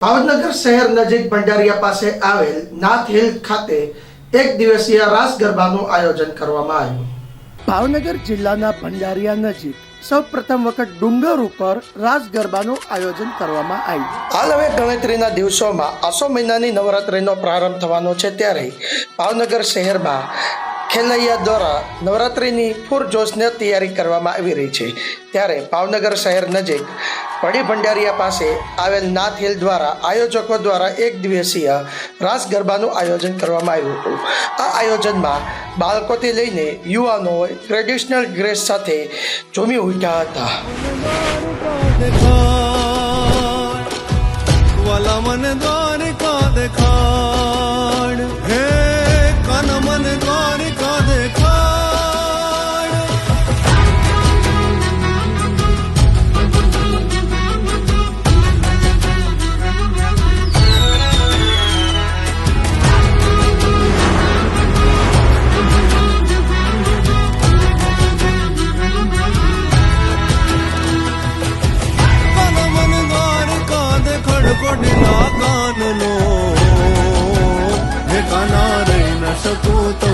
ભાવનગર શહેર નજીક ભંડારીયા પાસે આવેલ નાથ હિલ ખાતે એક દિવસીય રાસ ગરબાનું આયોજન કરવામાં આવ્યું। ભાવનગર જિલ્લાના ભંડારીયા નજીક સૌ પ્રથમ વખત ડુંગર ઉપર રાસ ગરબાનું આયોજન કરવામાં આવ્યું। હાલ હવે ગણતરીના દિવસોમાં આસો મહિનાની નવરાત્રિનો પ્રારંભ થવાનો છે, ત્યારે ભાવનગર શહેરમાં ખેલૈયા દ્વારા નવરાત્રિની પૂરજોશને તૈયારી કરવામાં આવી રહી છે। ત્યારે ભાવનગર શહેર નજીક વડી ભંડારીયા પાસે આવેલ નાથ હિલ દ્વારા આયોજકો દ્વારા એક દિવસીય રાસ ગરબાનું આયોજન કરવામાં આવ્યું હતું। આ આયોજનમાં બાળકોથી લઈને યુવાનોએ ટ્રેડિશનલ ડ્રેસ સાથે ઝૂમી ઉઠ્યા હતા। શકું તો